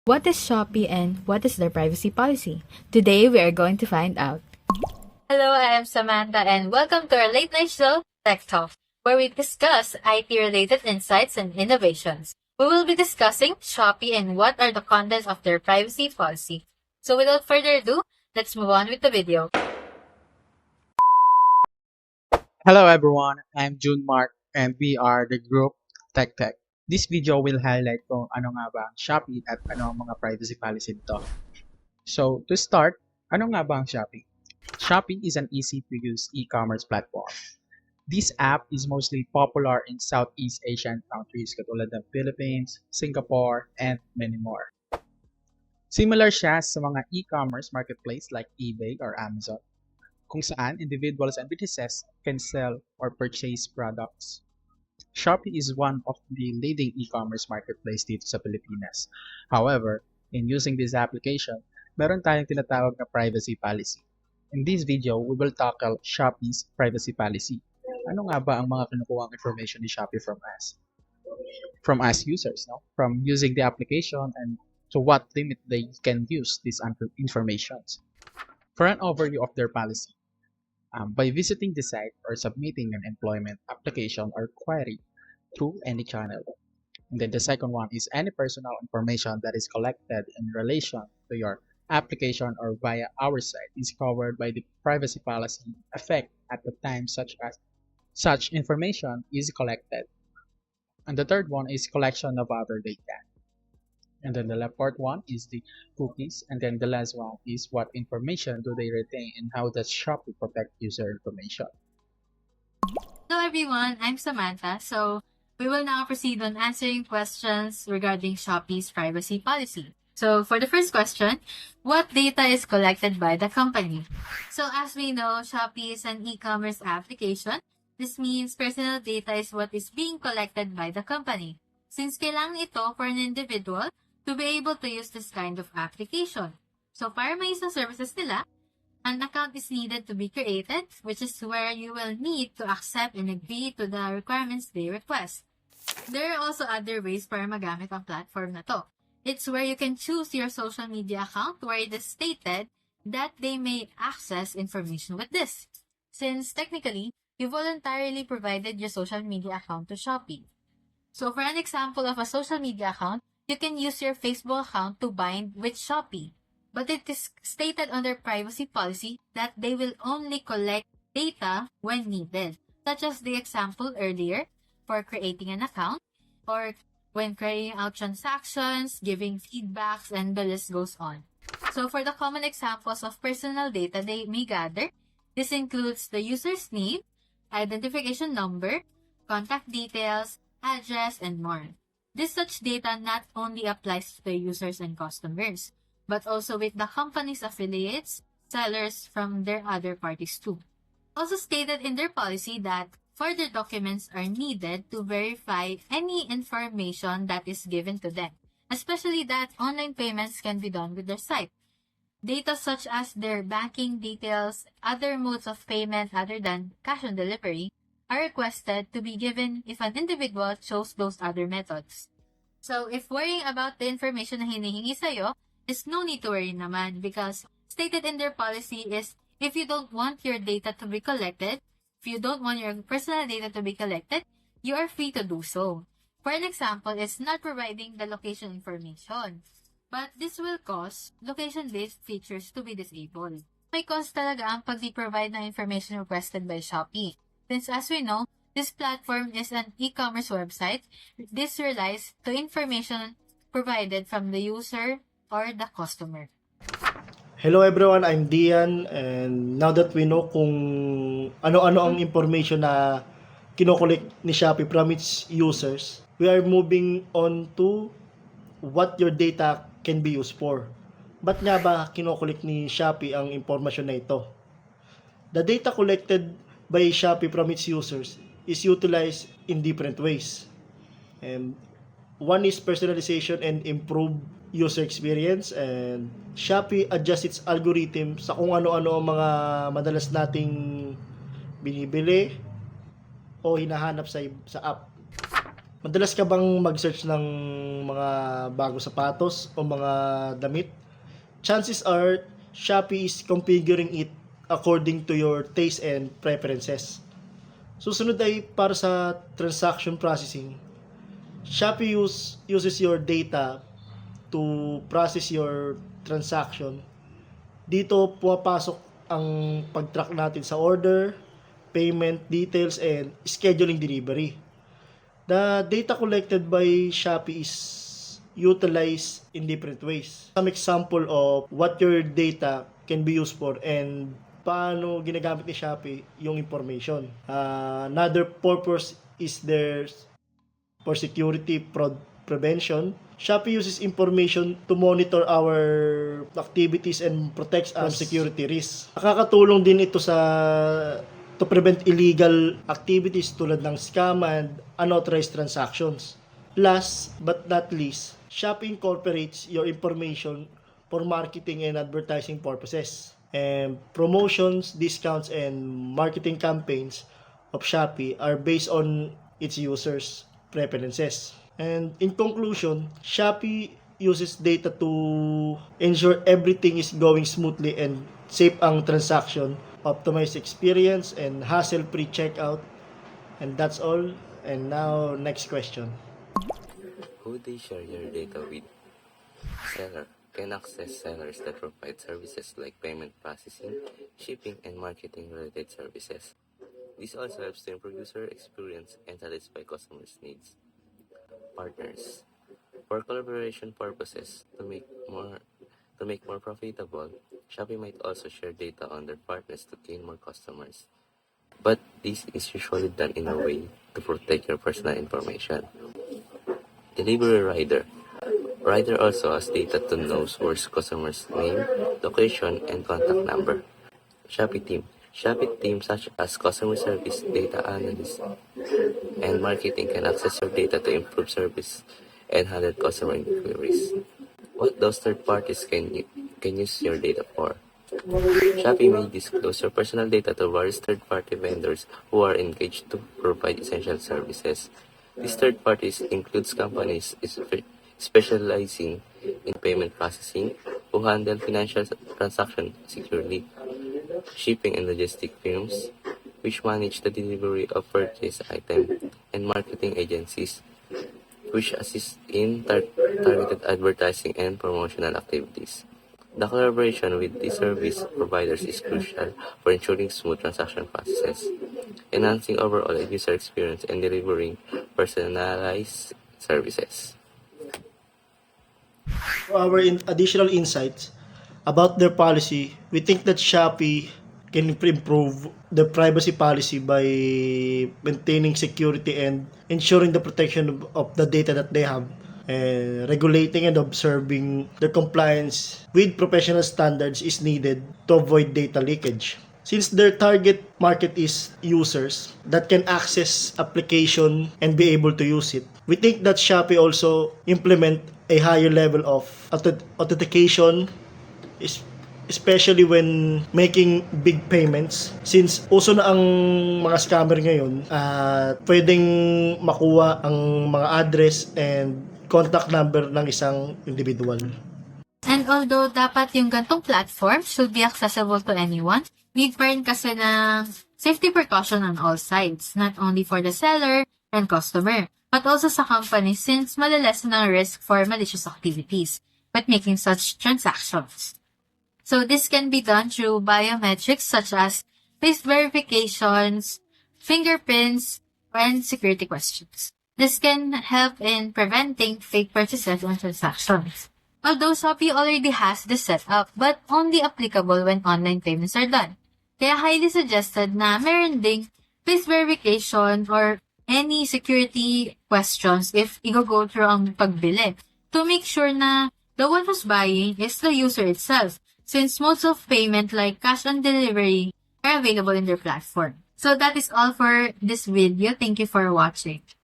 What is Shopee and what is their privacy policy? Today we are going to find out. Hello, I am Samantha and welcome to our late night show, Tech Talk, where we discuss IT-related insights and innovations. We will be discussing Shopee and what are the contents of their privacy policy. So without further ado, let's move on with the video. Hello everyone, I'm June Mark and we are the group Tech Tech. This video will highlight kung ano nga ba ang Shopee at ano ang mga privacy policy nito. So to start, ano nga ba ang Shopee? Shopee is an easy-to-use e-commerce platform. This app is mostly popular in Southeast Asian countries katulad ng Philippines, Singapore, and many more. Similar siya sa mga e-commerce marketplace like eBay or Amazon, kung saan individuals and businesses can sell or purchase products. Shopee is one of the leading e-commerce marketplace dito sa Pilipinas. However, in using this application, meron tayong tinatawag na privacy policy. In this video, we will tackle Shopee's privacy policy. Ano nga ba ang mga kinukuhang information ni Shopee from us? From us users, no? From using the application and to what limit they can use these informations. For an overview of their policy, by visiting the site or submitting an employment application or query through any channel. And then the second one is any personal information that is collected in relation to your application or via our site is covered by the privacy policy effect at the time such information is collected. And the third one is collection of other data. And then the fourth one is the cookies. And then the last one is what information do they retain and how does Shopee protect user information. Hello everyone, I'm Samantha. So we will now proceed on answering questions regarding Shopee's privacy policy. So for the first question, what data is collected by the company? So as we know, Shopee is an e-commerce application. This means personal data is what is being collected by the company. Since kailangan ito for an individual to be able to use this kind of application. So para ma-use ang services nila, an account is needed to be created, which is where you will need to accept and agree to the requirements they request. There are also other ways para magamit ang platform na to. It's where you can choose your social media account where it is stated that they may access information with this. Since technically, you voluntarily provided your social media account to Shopee. So for an example of a social media account, you can use your Facebook account to bind with Shopee. But it is stated on their privacy policy that they will only collect data when needed, such as the example earlier for creating an account or when carrying out transactions, giving feedbacks, and the list goes on. So for the common examples of personal data they may gather, this includes the user's name, identification number, contact details, address, and more. This such data not only applies to the users and customers, but also with the company's affiliates, sellers from their other parties too. Also stated in their policy that further documents are needed to verify any information that is given to them, especially that online payments can be done with their site. Data such as their banking details, other modes of payment other than cash on delivery, are requested to be given if an individual chose those other methods. So, if worrying about the information na hinihingi sa'yo, is no need to worry naman because stated in their policy is if you don't want your data to be collected, if you don't want your personal data to be collected, you are free to do so. For an example is not providing the location information. But this will cause location-based features to be disabled. May cost talaga ang pag-provide ng information requested by Shopee. Since as we know, this platform is an e-commerce website. This relies to information provided from the user or the customer. Hello everyone, I'm Dian and now that we know kung ano-ano ang information na kinokollect ni Shopee from its users, we are moving on to what your data can be used for. Ba't nga ba kinokollect ni Shopee ang impormasyon na ito? The data collected by Shopee from its users is utilized in different ways. And one is personalization and improved user experience, and Shopee adjusts its algorithm sa kung ano-ano ang mga madalas nating binibili o hinahanap sa app. Madalas ka bang mag-search ng mga bagong sapatos o mga damit? Chances are, Shopee is configuring it according to your taste and preferences. Susunod ay para sa transaction processing. Shopee uses your data to process your transaction. Dito pumapasok ang pag-track natin sa order, payment details, and scheduling delivery. The data collected by Shopee is utilized in different ways. Some example of what your data can be used for and paano ginagamit ni Shopee yung information. Another purpose is there for security prevention. Shopee uses information to monitor our activities and protects us from security risks. Nakakatulong din ito to prevent illegal activities tulad ng scam and unauthorized transactions. Last but not least, Shopee incorporates your information for marketing and advertising purposes. And promotions, discounts, and marketing campaigns of Shopee are based on its users' preferences. And in conclusion, Shopee uses data to ensure everything is going smoothly and safe ang transaction, optimize experience, and hassle-free checkout. And that's all. And now, next question. Who they share your data with? Seller can access sellers that provide services like payment processing, shipping, and marketing-related services. This also helps to improve user experience and satisfy customers' needs. Partners. For collaboration purposes, to make more profitable, Shopee might also share data on their partners to gain more customers. But this is usually done in a way to protect your personal information. Delivery rider. Rider also has data to know source customers' name, location, and contact number. Shopee team. Shopee teams such as customer service, data analyst, and marketing can access your data to improve service and handle customer inquiries. What those third parties can use your data for? Shopee may disclose your personal data to various third-party vendors who are engaged to provide essential services. These third parties includes companies specializing in payment processing who handle financial transactions securely, shipping and logistic firms which manage the delivery of purchase items, and marketing agencies which assist in targeted advertising and promotional activities. The collaboration with these service providers is crucial for ensuring smooth transaction processes, enhancing overall user experience, and delivering personalized services. For our additional insights about their policy, we think that Shopee can improve the privacy policy by maintaining security and ensuring the protection of the data that they have, and regulating and observing the compliance with professional standards is needed to avoid data leakage. Since their target market is users that can access application and be able to use it, we think that Shopee also implement a higher level of authentication, especially when making big payments. Since uso na ang mga scammer ngayon, pwedeng makuha ang mga address and contact number ng isang individual. And although dapat yung gantong platform should be accessible to anyone, need pa rin kasi ng safety precaution on all sides, not only for the seller and customer, but also sa company since malalessen ang risk for malicious activities by making such transactions. So this can be done through biometrics such as face verifications, fingerprints, and security questions. This can help in preventing fake purchases and transactions. Although Shopee already has this set up, but only applicable when online payments are done. Kaya highly suggested na meron ding face verification or any security questions if i-go through ang pagbili to make sure na the one who's buying is the user itself, since modes of payment like cash on delivery are available in their platform. So that is all for this video. Thank you for watching.